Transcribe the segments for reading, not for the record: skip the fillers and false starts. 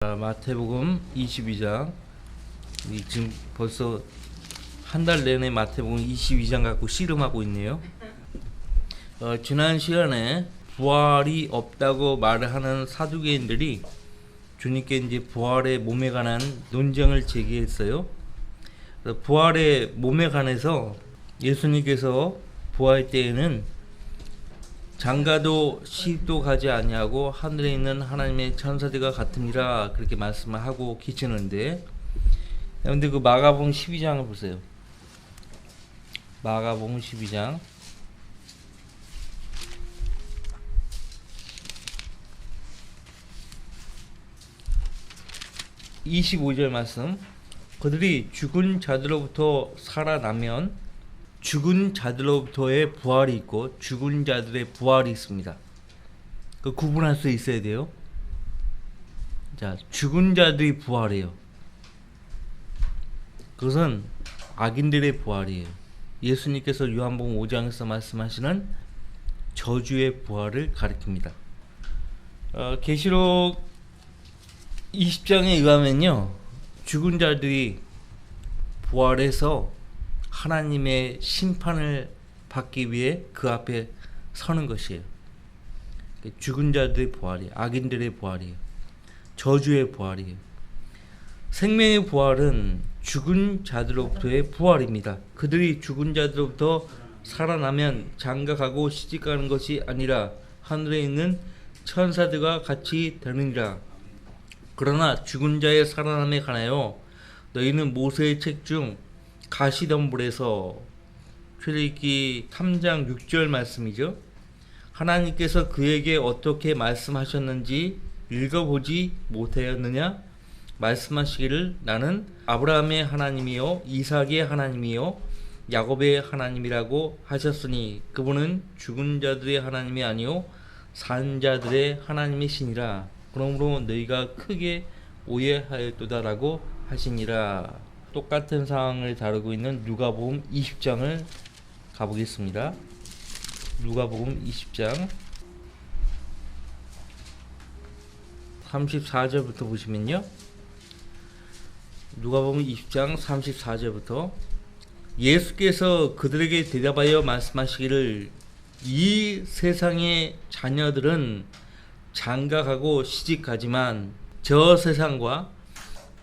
마태복음 22장. 지금 벌써 한 달 내내 마태복음 22장 갖고 씨름하고 있네요. 지난 시간에 부활이 없다고 말을 하는 사두개인들이 주님께 이제 부활의 몸에 관한 논쟁을 제기했어요. 부활의 몸에 관해서 예수님께서 부활 때에는 장가도 시도 가지 아니하고 하늘에 있는 하나님의 천사들과 같으니라 그렇게 말씀을 하고 계시는데, 근데 그 마가복음 12장을 보세요. 마가복음 12장 25절 말씀. 그들이 죽은 자들로부터 살아나면 죽은 자들로부터의 부활이 있고 죽은 자들의 부활이 있습니다. 그 구분할 수 있어야 돼요. 자, 죽은 자들이 부활이에요. 그것은 악인들의 부활이에요. 예수님께서 요한복음 5장에서 말씀하시는 저주의 부활을 가리킵니다. 계시록 20장에 의하면요, 죽은 자들이 부활해서 하나님의 심판을 받기 위해 그 앞에 서는 것이에요. 죽은 자들의 부활이에요. 악인들의 부활이에요. 저주의 부활이에요. 생명의 부활은 죽은 자들로부터의 부활입니다. 그들이 죽은 자들로부터 살아나면 장가가고 시집가는 것이 아니라 하늘에 있는 천사들과 같이 되느니라. 그러나 죽은 자의 살아남에 관하여 너희는 모세의 책 중 가시덤불에서, 출애굽기 3장 6절 말씀이죠. 하나님께서 그에게 어떻게 말씀하셨는지 읽어보지 못하였느냐? 말씀하시기를 나는 아브라함의 하나님이요 이삭의 하나님이요 야곱의 하나님이라고 하셨으니 그분은 죽은 자들의 하나님이 아니요 산 자들의 하나님이시니라. 그러므로 너희가 크게 오해하였도다라고 하시니라. 똑같은 상황을 다루고 있는 누가복음 20장을 가보겠습니다. 누가복음 20장 34절부터 보시면요, 누가복음 20장 34절부터 예수께서 그들에게 대답하여 말씀하시기를 이 세상의 자녀들은 장가가고 시집가지만 저 세상과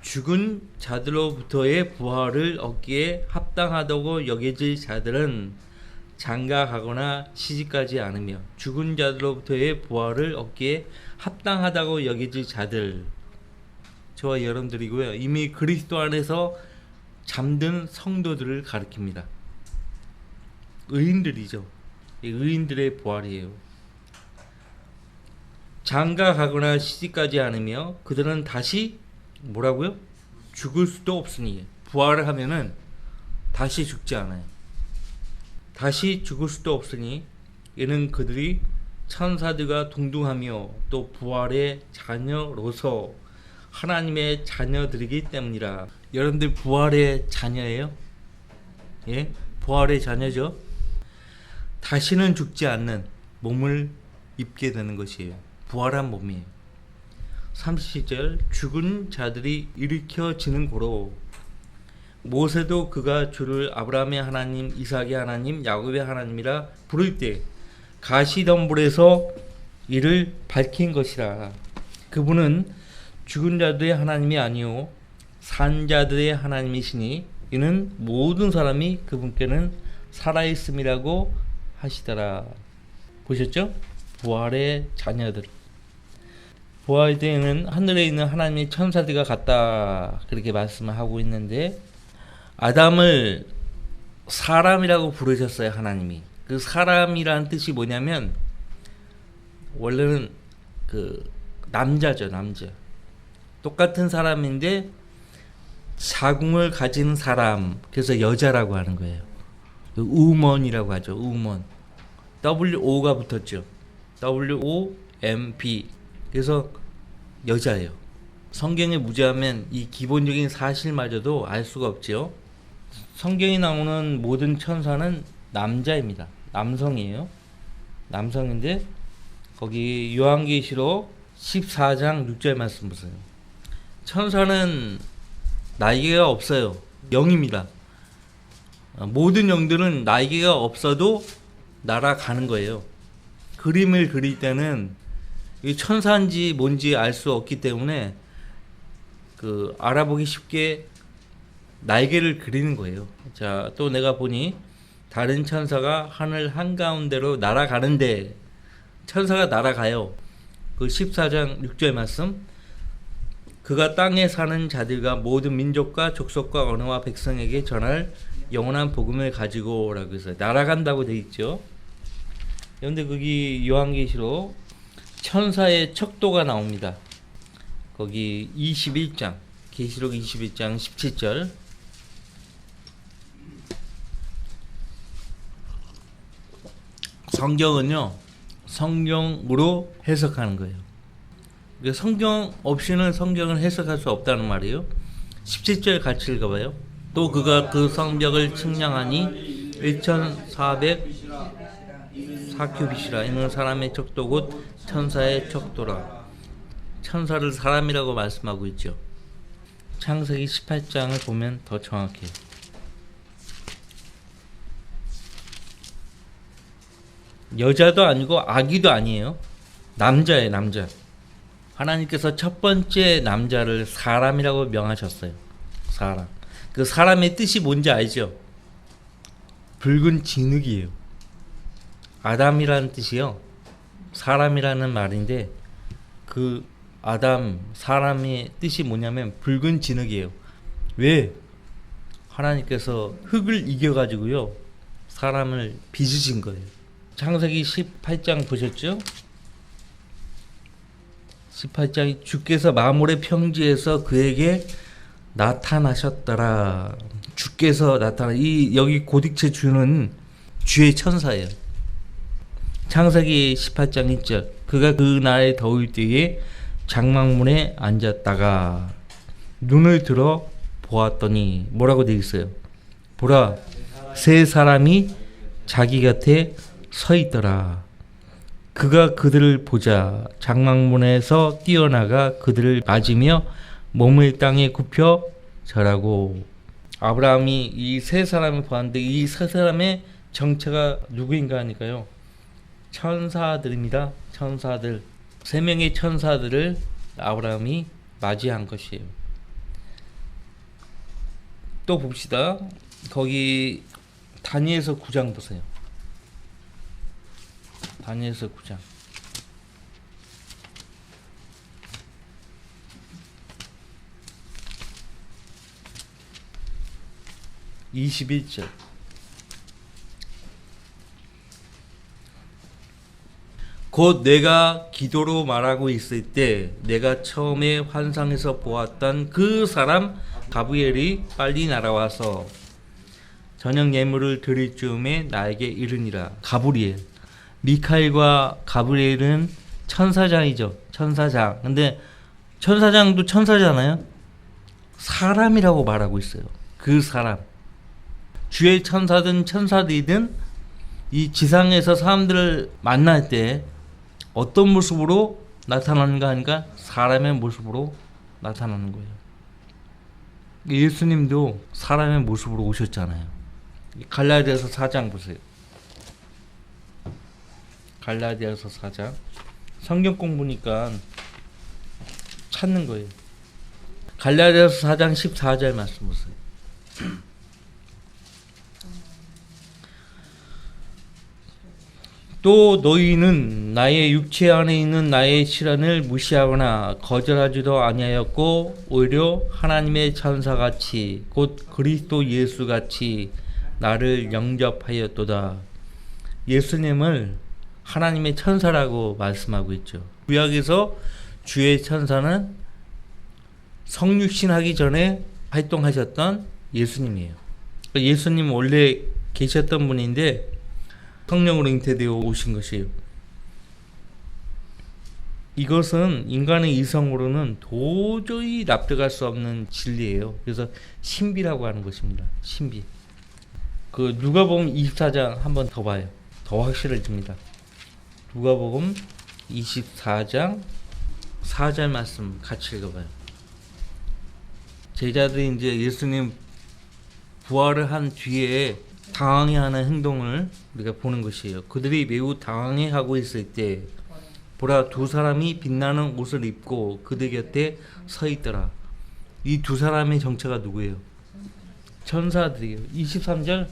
죽은 자들로부터의 부활을 얻기에 합당하다고 여겨질 자들은 장가가거나 시집가지 않으며 죽은 자들로부터의 부활을 얻기에 합당하다고 여겨질 자들, 저와 여러분들이고요. 이미 그리스도 안에서 잠든 성도들을 가리킵니다. 의인들이죠. 의인들의 부활이에요. 장가가거나 시집가지 않으며 그들은 다시 뭐라고요? 죽을 수도 없으니. 부활을 하면은 다시 죽지 않아요. 다시 죽을 수도 없으니 이는 그들이 천사들과 동등하며 또 부활의 자녀로서 하나님의 자녀들이기 때문이라. 여러분들 부활의 자녀예요? 예? 부활의 자녀죠. 다시는 죽지 않는 몸을 입게 되는 것이에요. 부활한 몸이에요. 30절 죽은 자들이 일으켜지는 고로 모세도 그가 주를 아브라함의 하나님 이삭의 하나님 야곱의 하나님이라 부를 때 가시덤불에서 이를 밝힌 것이라. 그분은 죽은 자들의 하나님이 아니요 산 자들의 하나님이시니 이는 모든 사람이 그분께는 살아있음이라고 하시더라. 보셨죠? 부활의 자녀들. 부활 때에는 하늘에 있는 하나님의 천사들과 같다 그렇게 말씀을 하고 있는데, 아담을 사람이라고 부르셨어요. 하나님이. 그 사람이라는 뜻이 뭐냐면 원래는 그 남자죠. 남자. 똑같은 사람인데 자궁을 가진 사람, 그래서 여자라고 하는 거예요. 우먼이라고 하죠. 우먼. WO가 붙었죠. WOMB. 그래서 여자예요. 성경에 무지하면 이 기본적인 사실마저도 알 수가 없죠. 성경에 나오는 모든 천사는 남자입니다. 남성이에요. 남성인데 거기 요한계시록 14장 6절 말씀 보세요. 천사는 날개가 없어요. 영입니다. 모든 영들은 날개가 없어도 날아가는 거예요. 그림을 그릴 때는 이 천사인지 뭔지 알 수 없기 때문에 알아보기 쉽게 날개를 그리는 거예요. 자, 또 내가 보니 다른 천사가 하늘 한가운데로 날아가는데, 천사가 날아가요. 그 14장 6절 말씀, 그가 땅에 사는 자들과 모든 민족과 족속과 언어와 백성에게 전할 영원한 복음을 가지고 라고 해서 날아간다고 되어 있죠. 그런데 거기 요한계시록 천사의 척도가 나옵니다. 거기 21장, 계시록 21장 17절, 성경은요, 성경으로 해석하는 거예요. 성경 없이는 성경을 해석할 수 없다는 말이에요. 17절 같이 읽어봐요. 또 그가 그 성벽을 측량하니 1400사큐빗이라. 이는 사람의 척도 곧 천사의 척도라. 천사를 사람이라고 말씀하고 있죠. 창세기 18장을 보면 더 정확해요. 여자도 아니고 아기도 아니에요. 남자예요, 남자. 하나님께서 첫 번째 남자를 사람이라고 명하셨어요. 사람. 그 사람의 뜻이 뭔지 알죠? 붉은 진흙이에요. 아담이라는 뜻이요. 사람이라는 말인데, 그 아담, 사람의 뜻이 뭐냐면 붉은 진흙이에요. 왜? 하나님께서 흙을 이겨가지고요, 사람을 빚으신 거예요. 창세기 18장 보셨죠? 18장이 주께서 마물의 평지에서 그에게 나타나셨더라. 주께서 여기 고딕체 주는 주의 천사예요. 창세기 18장 1절, 그가 그 날에 더울 때에 장막문에 앉았다가 눈을 들어 보았더니 뭐라고 되어 있어요? 보라, 세 사람이 자기 곁에 서 있더라. 그가 그들을 보자 장막문에서 뛰어나가 그들을 맞으며 몸을 땅에 굽혀 절하고. 아브라함이 이 세 사람을 보았는데, 이 세 사람의 정체가 누구인가 하니까요, 천사들입니다. 천사들. 세 명의 천사들을 아브라함이 맞이한 것이에요. 또 봅시다. 거기 다니엘서 9장 보세요. 다니엘서 9장. (21절) 곧 내가 기도로 말하고 있을 때 내가 처음에 환상에서 보았던 그 사람 가브리엘이 빨리 날아와서 저녁 예물을 드릴 즈음에 나에게 이르니라. 가브리엘. 미카엘과 가브리엘은 천사장이죠. 천사장. 근데 천사장도 천사잖아요. 사람이라고 말하고 있어요. 그 사람. 주의 천사든 천사들이든 이 지상에서 사람들을 만날 때 어떤 모습으로 나타나는가 하니까 사람의 모습으로 나타나는 거예요. 예수님도 사람의 모습으로 오셨잖아요. 갈라디아서 4장 보세요. 갈라디아서 4장. 성경 공부니까 찾는 거예요. 갈라디아서 4장 14절 말씀 보세요. 또 너희는 나의 육체 안에 있는 나의 시련을 무시하거나 거절하지도 아니하였고 오히려 하나님의 천사같이 곧 그리스도 예수같이 나를 영접하였도다. 예수님을 하나님의 천사라고 말씀하고 있죠. 구약에서 주의 천사는 성육신하기 전에 활동하셨던 예수님이에요. 예수님 원래 계셨던 분인데 성령으로 잉태되어 오신 것이에요. 이것은 인간의 이성으로는 도저히 납득할 수 없는 진리예요. 그래서 신비라고 하는 것입니다. 신비. 그 누가복음 24장 한번 더 봐요. 더 확실해집니다. 누가복음 24장 4절 말씀 같이 읽어봐요. 제자들이 이제 예수님 부활을 한 뒤에 당황해하는 행동을 우리가 보는 것이에요. 그들이 매우 당황해하고 있을 때 보라 두 사람이 빛나는 옷을 입고 그들 곁에 서 있더라. 이 두 사람의 정체가 누구예요? 천사들이에요. 23절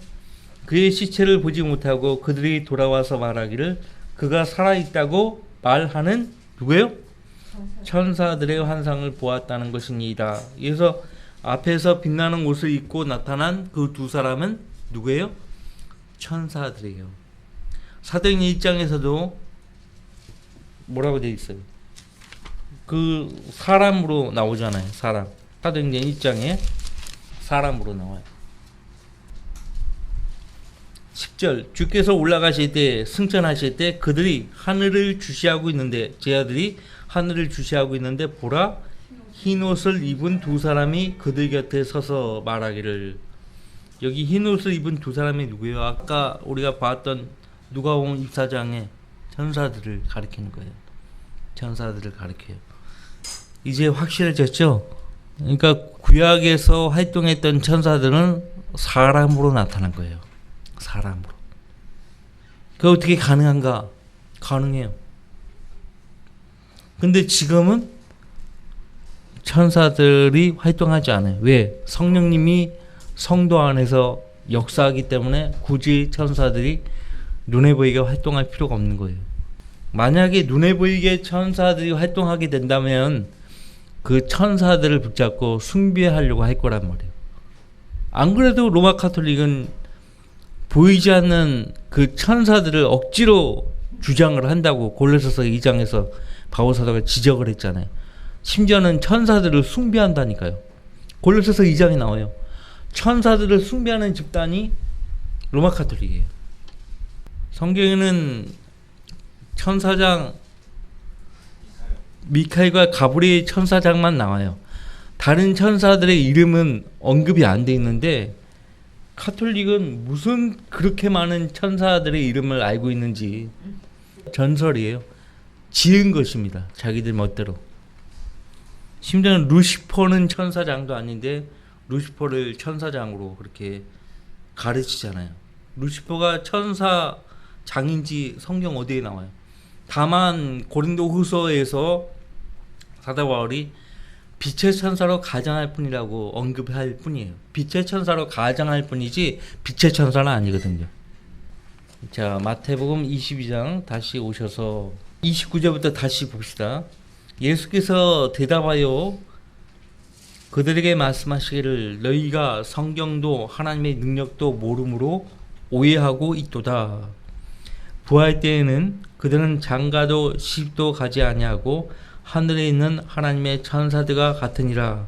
그의 시체를 보지 못하고 그들이 돌아와서 말하기를 그가 살아있다고 말하는 누구예요? 천사들의 환상을 보았다는 것입니다. 그래서 앞에서 빛나는 옷을 입고 나타난 그 두 사람은 누구예요? 천사들이에요. 사도행전 1장에서도 뭐라고 되어 있어요? 그 사람으로 나오잖아요. 사람. 사도행전 1장에 사람으로 나와요. 10절 주께서 올라가실 때 승천하실 때 그들이 하늘을 주시하고 있는데 제자들이 하늘을 주시하고 있는데 보라 흰 옷을 입은 두 사람이 그들 곁에 서서 말하기를 여기 흰 옷을 입은 두 사람이 누구예요? 아까 우리가 봤던 누가복음 24장에 천사들을 가리키는 거예요. 천사들을 가리켜요. 이제 확실해졌죠? 그러니까 구약에서 활동했던 천사들은 사람으로 나타난 거예요. 사람으로. 그게 어떻게 가능한가? 가능해요. 근데 지금은 천사들이 활동하지 않아요. 왜? 성령님이 성도 안에서 역사하기 때문에 굳이 천사들이 눈에 보이게 활동할 필요가 없는 거예요. 만약에 눈에 보이게 천사들이 활동하게 된다면 그 천사들을 붙잡고 숭배하려고 할 거란 말이에요. 안 그래도 로마 카톨릭은 보이지 않는 그 천사들을 억지로 주장을 한다고 골로새서 2장에서 바울 사도가 지적을 했잖아요. 심지어는 천사들을 숭배한다니까요. 골로새서 2장에 나와요. 천사들을 숭배하는 집단이 로마 카톨릭이에요. 성경에는 천사장 미카엘과 가브리엘 천사장만 나와요. 다른 천사들의 이름은 언급이 안 돼 있는데 카톨릭은 무슨 그렇게 많은 천사들의 이름을 알고 있는지 전설이에요. 지은 것입니다. 자기들 멋대로. 심지어는 루시퍼는 천사장도 아닌데 루시퍼를 천사장으로 그렇게 가르치잖아요. 루시퍼가 천사장인지 성경 어디에 나와요? 다만 고린도후서에서 사도 바울이 빛의 천사로 가장할 뿐이라고 언급할 뿐이에요. 빛의 천사로 가장할 뿐이지 빛의 천사는 아니거든요. 자, 마태복음 22장 다시 오셔서 29절부터 다시 봅시다. 예수께서 대답하여 그들에게 말씀하시기를 너희가 성경도 하나님의 능력도 모름으로 오해하고 있도다. 부활 때에는 그들은 장가도 시집도 가지 아니하고 하늘에 있는 하나님의 천사들과 같으니라.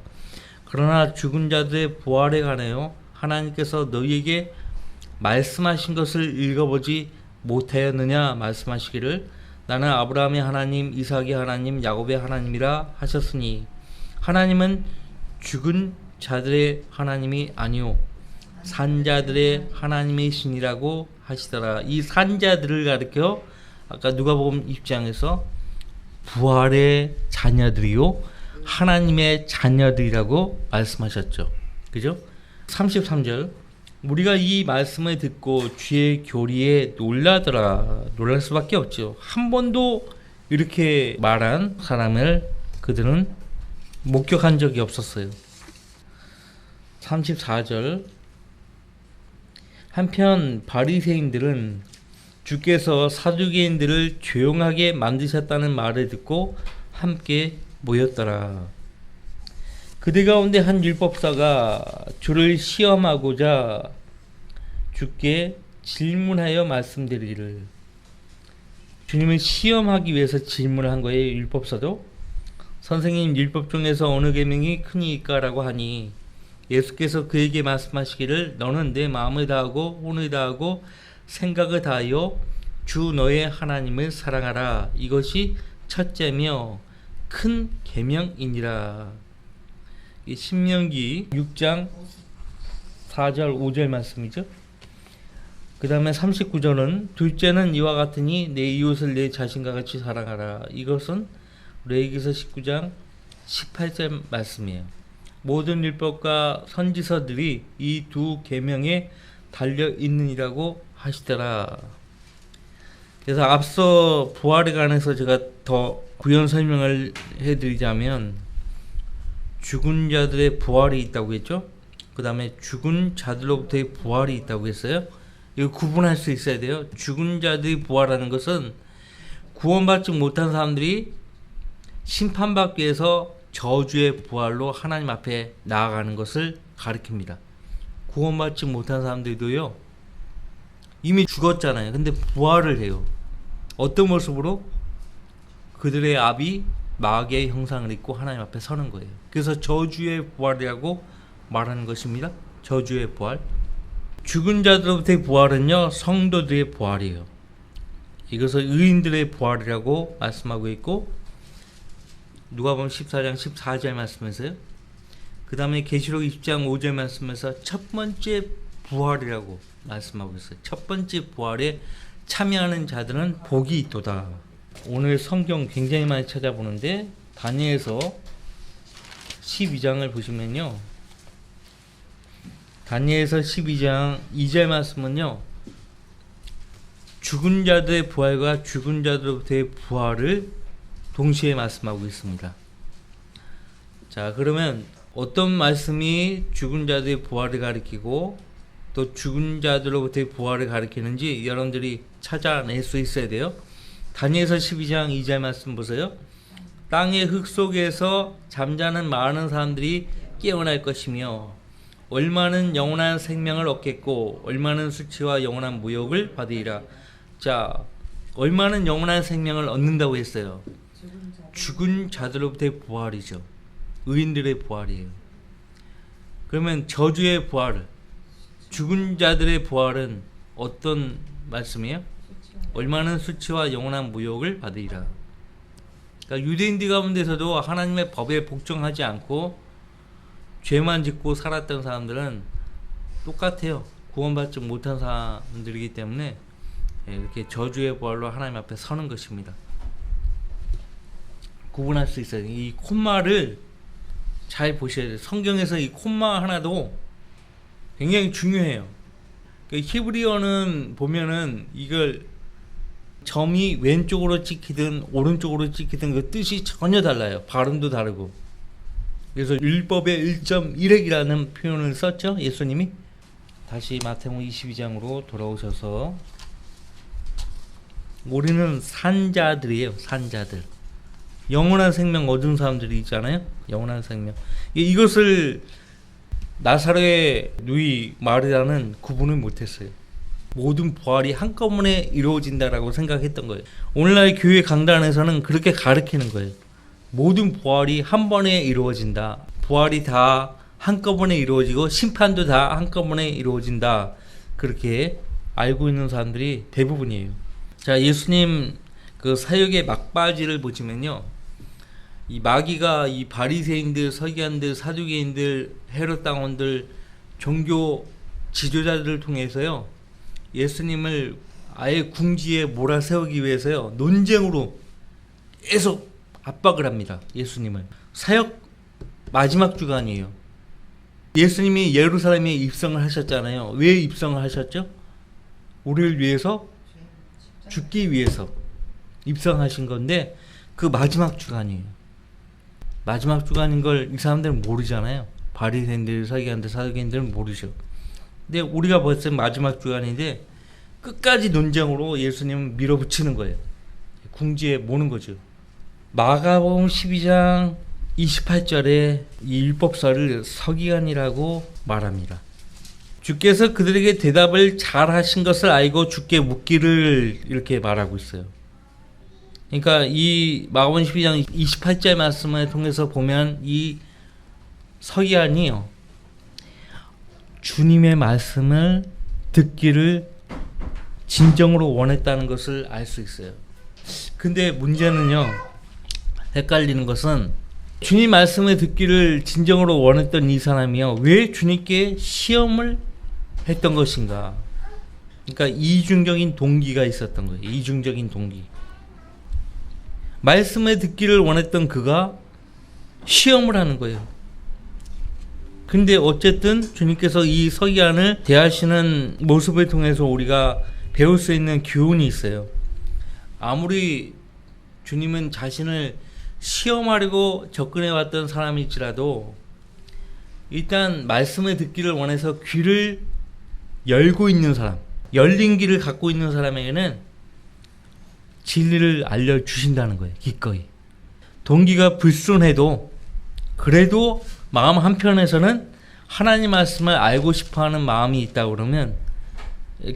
그러나 죽은 자들의 부활에 관하여 하나님께서 너희에게 말씀하신 것을 읽어보지 못하였느냐 말씀하시기를 나는 아브라함의 하나님, 이삭의 하나님, 야곱의 하나님이라 하셨으니 하나님은 죽은 자들의 하나님이 아니요 산자들의 하나님이시니라고 하시더라. 이 산자들을 가리켜 아까 누가복음 20장에서 부활의 자녀들이요 하나님의 자녀들이라고 말씀하셨죠. 그죠? 33절 우리가 이 말씀을 듣고 주의 교리에 놀라더라. 놀랄 수밖에 없죠. 한 번도 이렇게 말한 사람을 그들은 목격한 적이 없었어요. 34절 한편 바리새인들은 주께서 사두개인들을 조용하게 만드셨다는 말을 듣고 함께 모였더라. 그들 가운데 한 율법사가 주를 시험하고자 주께 질문하여 말씀드리기를 주님을 시험하기 위해서 질문을 한 거예요. 율법사도 선생님 율법 중에서 어느 계명이 크니까라고 하니 예수께서 그에게 말씀하시기를 너는 내 마음을 다하고 혼을 다하고 생각을 다하여 주 너의 하나님을 사랑하라. 이것이 첫째며 큰 계명이니라. 신명기 6장 4절 5절 말씀이죠. 그 다음에 39절은 둘째는 이와 같으니 내 이웃을 내 자신과 같이 사랑하라. 이것은 레위기서 19장 18절 말씀이에요. 모든 율법과 선지서들이 이 두 계명에 달려 있느니라고 하시더라. 그래서 앞서 부활에 관해서 제가 더 부연 설명을 해드리자면, 죽은 자들의 부활이 있다고 했죠. 그 다음에 죽은 자들로부터의 부활이 있다고 했어요. 이거 구분할 수 있어야 돼요. 죽은 자들이 부활하는 것은 구원받지 못한 사람들이 심판받기 위해서 저주의 부활로 하나님 앞에 나아가는 것을 가리킵니다. 구원받지 못한 사람들도요, 이미 죽었잖아요. 근데 부활을 해요. 어떤 모습으로? 그들의 압이 마귀의 형상을 입고 하나님 앞에 서는 거예요. 그래서 저주의 부활이라고 말하는 것입니다. 저주의 부활. 죽은 자들로부터의 부활은요, 성도들의 부활이에요. 이것을 의인들의 부활이라고 말씀하고 있고, 누가복음 14장 14절 말씀에서요. 그 다음에 계시록 20장 5절 말씀에서 첫 번째 부활이라고 말씀하고 있어요. 첫 번째 부활에 참여하는 자들은 복이 있도다. 오늘 성경 굉장히 많이 찾아보는데, 다니엘서 12장을 보시면요, 다니엘서 12장 2절 말씀은요, 죽은 자들의 부활과 죽은 자들로부터의 부활을 동시에 말씀하고 있습니다. 자, 그러면 어떤 말씀이 죽은 자들의 부활을 가리키고 또 죽은 자들로부터의 부활을 가리키는지 여러분들이 찾아낼 수 있어야 돼요. 다니엘서 12장 2절 말씀 보세요. 땅의 흙 속에서 잠자는 많은 사람들이 깨어날 것이며 얼마는 영원한 생명을 얻겠고 얼마는 수치와 영원한 무욕을 받으리라. 자, 얼마는 영원한 생명을 얻는다고 했어요. 죽은 자들로부터의 부활이죠. 의인들의 부활이에요. 그러면 저주의 부활, 죽은 자들의 부활은 어떤 말씀이에요? 얼마는 수치와 영원한 무욕을 받으리라. 그러니까 유대인들 가운데서도 하나님의 법에 복종하지 않고 죄만 짓고 살았던 사람들은 똑같아요. 구원받지 못한 사람들이기 때문에 이렇게 저주의 부활로 하나님 앞에 서는 것입니다. 구분할 수 있어요. 이 콤마를 잘 보셔야 돼요. 성경에서 이 콤마 하나도 굉장히 중요해요. 히브리어는 보면은 이걸 점이 왼쪽으로 찍히든 오른쪽으로 찍히든 그 뜻이 전혀 달라요. 발음도 다르고. 그래서 율법의 1.1핵이라는 표현을 썼죠, 예수님이. 다시 마태복음 22장으로 돌아오셔서, 우리는 산자들이에요. 산자들. 영원한 생명 얻은 사람들이 있잖아요. 영원한 생명. 이것을 나사로의 누이 마리아는 구분을 못했어요. 모든 부활이 한꺼번에 이루어진다라고 생각했던 거예요. 오늘날 교회 강단에서는 그렇게 가르치는 거예요. 모든 부활이 한 번에 이루어진다. 부활이 다 한꺼번에 이루어지고 심판도 다 한꺼번에 이루어진다. 그렇게 알고 있는 사람들이 대부분이에요. 자, 예수님 그 사역의 막바지를 보시면요, 이 마귀가 이 바리새인들, 서기관들, 사두개인들, 헤롯 당원들, 종교 지도자들을 통해서요, 예수님을 아예 궁지에 몰아세우기 위해서요, 논쟁으로 계속 압박을 합니다. 예수님을. 사역 마지막 주간이에요. 예수님이 예루살렘에 입성을 하셨잖아요. 왜 입성을 하셨죠? 우리를 위해서 죽기 위해서 입성하신 건데, 그 마지막 주간이에요. 마지막 주간인 걸 이 사람들은 모르잖아요. 바리새인들, 서기관들, 사두개인들은 모르죠. 근데 우리가 벌써 마지막 주간인데 끝까지 논쟁으로 예수님을 밀어붙이는 거예요. 궁지에 모는 거죠. 마가복음 12장 28절에 이 율법서를 서기관이라고 말합니다. 주께서 그들에게 대답을 잘 하신 것을 알고 주께 묻기를 이렇게 말하고 있어요. 그러니까 이 마가복음 12장 28절 말씀을 통해서 보면 이 서기관이요, 주님의 말씀을 듣기를 진정으로 원했다는 것을 알 수 있어요. 근데 문제는요, 헷갈리는 것은 주님 말씀을 듣기를 진정으로 원했던 이 사람이요, 왜 주님께 시험을 했던 것인가? 그러니까 이중적인 동기가 있었던 거예요. 이중적인 동기. 말씀을 듣기를 원했던 그가 시험을 하는 거예요. 근데 어쨌든 주님께서 이 서기관을 대하시는 모습을 통해서 우리가 배울 수 있는 교훈이 있어요. 아무리 주님은 자신을 시험하려고 접근해 왔던 사람일지라도 일단 말씀을 듣기를 원해서 귀를 열고 있는 사람, 열린 귀를 갖고 있는 사람에게는 진리를 알려주신다는 거예요. 기꺼이. 동기가 불순해도 그래도 마음 한편에서는 하나님 말씀을 알고 싶어하는 마음이 있다 그러면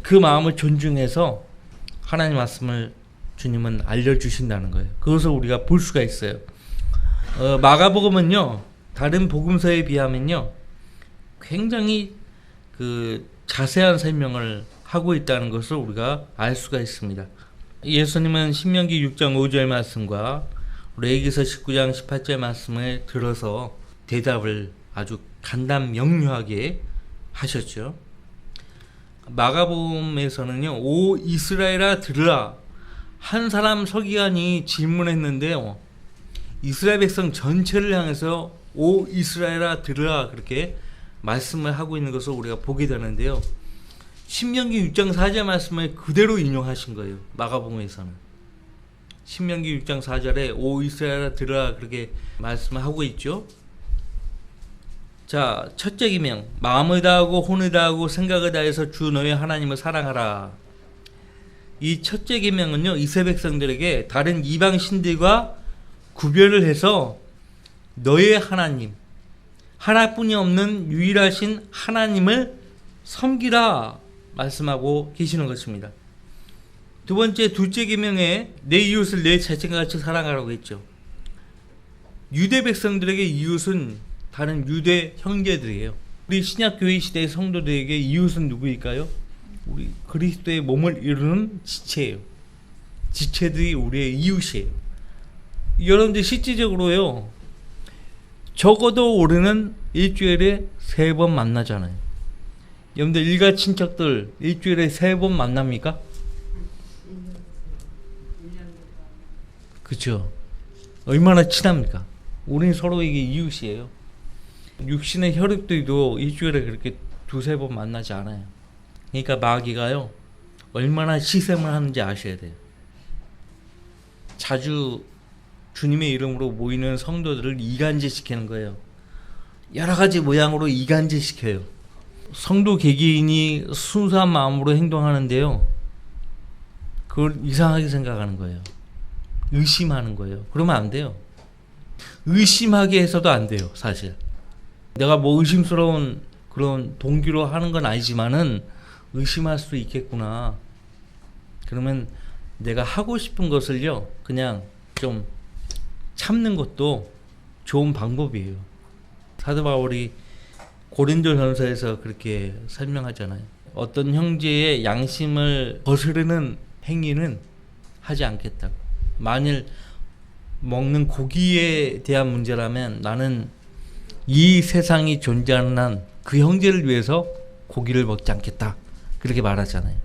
그 마음을 존중해서 하나님 말씀을 주님은 알려주신다는 거예요. 그것을 우리가 볼 수가 있어요. 마가복음은요, 다른 복음서에 비하면요, 굉장히 그 자세한 설명을 하고 있다는 것을 우리가 알 수가 있습니다. 예수님은 신명기 6장 5절 말씀과 레위기서 19장 18절 말씀을 들어서 대답을 아주 간단 명료하게 하셨죠. 마가복음에서는요, 오 이스라엘아 들으라, 한 사람 서기관이 질문했는데요, 이스라엘 백성 전체를 향해서 오 이스라엘아 들으라 그렇게 말씀을 하고 있는 것을 우리가 보게 되는데요, 신명기 6장 4절 말씀을 그대로 인용하신 거예요. 마가복음에서는 신명기 6장 4절에 오 이스라엘아 들으라 그렇게 말씀을 하고 있죠. 자, 첫째 계명, 마음을 다하고 혼을 다하고 생각을 다해서 주 너의 하나님을 사랑하라. 이 첫째 계명은요, 이스라엘 백성들에게 다른 이방 신들과 구별을 해서 너의 하나님, 하나뿐이 없는 유일하신 하나님을 섬기라 말씀하고 계시는 것입니다. 두 번째, 둘째 계명에 내 이웃을 내 자신과 같이 사랑하라고 했죠. 유대 백성들에게 이웃은 다른 유대 형제들이에요. 우리 신약교회 시대의 성도들에게 이웃은 누구일까요? 우리 그리스도의 몸을 이루는 지체예요. 지체들이 우리의 이웃이에요. 여러분들 실질적으로요, 적어도 우리는 일주일에 3번 만나잖아요. 여러분들 일가 친척들 일주일에 3번 만납니까? 그렇죠. 얼마나 친합니까? 우리는 서로에게 이웃이에요. 육신의 혈육들도 일주일에 그렇게 2-3번 만나지 않아요. 그러니까 마귀가요, 얼마나 시샘을 하는지 아셔야 돼요. 자주 주님의 이름으로 모이는 성도들을 이간질시키는 거예요. 여러 가지 모양으로 이간질시켜요. 성도 개개인이 순수한 마음으로 행동하는데요, 그걸 이상하게 생각하는 거예요. 의심하는 거예요. 그러면 안 돼요. 의심하게 해서도 안 돼요, 사실. 내가 뭐 의심스러운 그런 동기로 하는 건 아니지만은 의심할 수도 있겠구나. 그러면 내가 하고 싶은 것을요, 그냥 좀 참는 것도 좋은 방법이에요. 사도 바울이 고린도전서에서 그렇게 설명하잖아요. 어떤 형제의 양심을 거스르는 행위는 하지 않겠다고. 만일 먹는 고기에 대한 문제라면 나는 이 세상이 존재하는 한 그 형제를 위해서 고기를 먹지 않겠다, 그렇게 말하잖아요.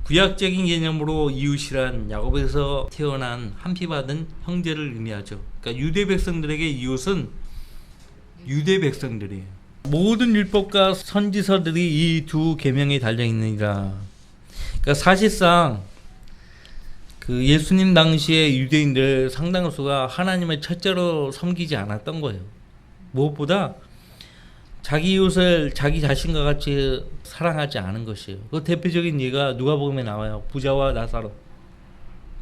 구약적인 개념으로 이웃이란 야곱에서 태어난 한 피 받은 형제를 의미하죠. 그러니까 유대 백성들에게 이웃은 유대 백성들이에요. 모든 율법과 선지서들이 이 두 계명에 달려 있느니라. 그러니까 사실상 그 예수님 당시에 유대인들 상당수가 하나님을 첫째로 섬기지 않았던 거예요. 무엇보다 자기 이웃을 자기 자신과 같이 사랑하지 않은 것이에요. 그 대표적인 예가 누가복음에 나와요. 부자와 나사로.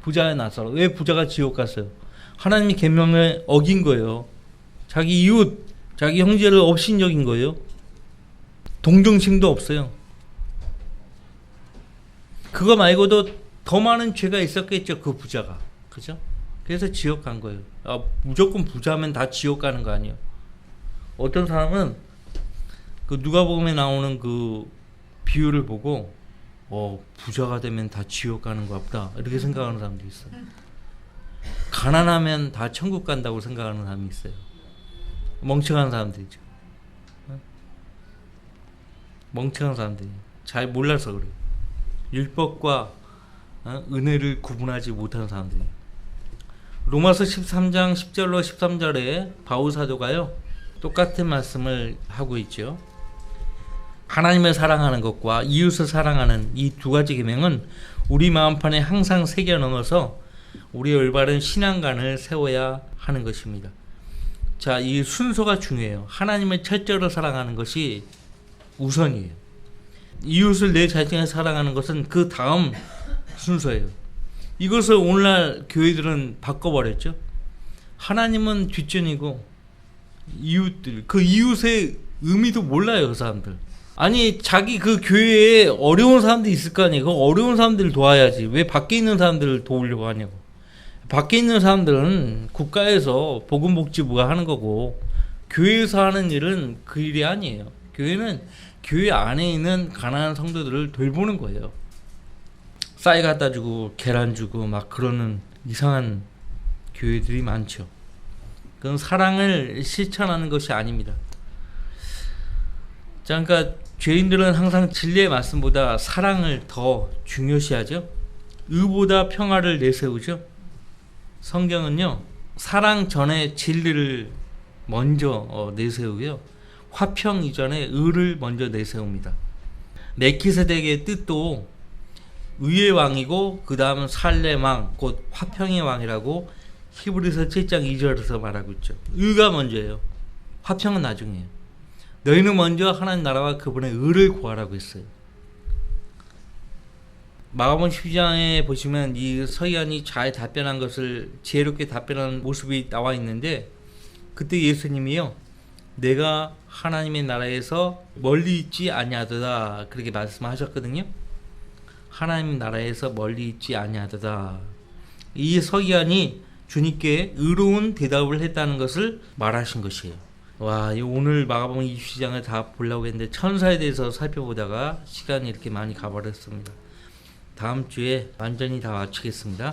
부자와 나사로. 왜 부자가 지옥 갔어요? 하나님이 계명을 어긴 거예요. 자기 이웃, 자기 형제를 업신여긴 거예요. 동정심도 없어요. 그거 말고도 더 많은 죄가 있었겠죠, 그 부자가. 그죠? 그래서 지옥 간 거예요. 무조건 부자면 다 지옥 가는 거 아니에요. 어떤 사람은 그 누가복음에 나오는 그 비유를 보고 부자가 되면 다 지옥 가는 거 보다, 이렇게 생각하는 사람도 있어요. 가난하면 다 천국 간다고 생각하는 사람이 있어요. 멍청한 사람들이죠. 멍청한 사람들이 잘 몰라서 그래요. 율법과 은혜를 구분하지 못하는 사람들이. 로마서 13장 10절로 13절에 바울 사도가요, 똑같은 말씀을 하고 있죠. 하나님을 사랑하는 것과 이웃을 사랑하는 이 두 가지 계명은 우리 마음판에 항상 새겨 넣어서 우리의 올바른 신앙관을 세워야 하는 것입니다. 자, 이 순서가 중요해요. 하나님을 철저로 사랑하는 것이 우선이에요. 이웃을 내 자신을 사랑하는 것은 그 다음 순서예요. 이것을 오늘날 교회들은 바꿔버렸죠. 하나님은 뒷전이고 이웃들, 그 이웃의 의미도 몰라요, 그 사람들. 아니, 자기 그 교회에 어려운 사람들이 있을 거 아니에요. 그 어려운 사람들을 도와야지. 왜 밖에 있는 사람들을 도우려고 하냐고. 밖에 있는 사람들은 국가에서 보건복지부가 하는 거고, 교회에서 하는 일은 그 일이 아니에요. 교회는 교회 안에 있는 가난한 성도들을 돌보는 거예요. 쌀 갖다 주고 계란 주고 막 그러는 이상한 교회들이 많죠. 그건 사랑을 실천하는 것이 아닙니다. 자, 그러니까 죄인들은 항상 진리의 말씀보다 사랑을 더 중요시하죠. 의보다 평화를 내세우죠. 성경은요, 사랑 전에 진리를 먼저 내세우고요, 화평 이전에 의를 먼저 내세웁니다. 멜키세덱의 뜻도 의의 왕이고 그 다음은 살렘 왕, 곧 화평의 왕이라고 히브리서 7장 2절에서 말하고 있죠. 의가 먼저예요. 화평은 나중이에요. 너희는 먼저 하나님 나라와 그분의 의를 구하라고 했어요. 마가복음 12장에 보시면 이 서기관이 잘 답변한 것을 지혜롭게 답변한 모습이 나와 있는데, 그때 예수님이요, 내가 하나님의 나라에서 멀리 있지 아니하도다 그렇게 말씀하셨거든요. 하나님 나라에서 멀리 있지 아니하도다. 이 서기관이 주님께 의로운 대답을 했다는 것을 말하신 것이에요. 와, 오늘 마가복음 20장을 다 보려고 했는데 천사에 대해서 살펴보다가 시간이 이렇게 많이 가버렸습니다. 다음 주에 완전히 다 마치겠습니다.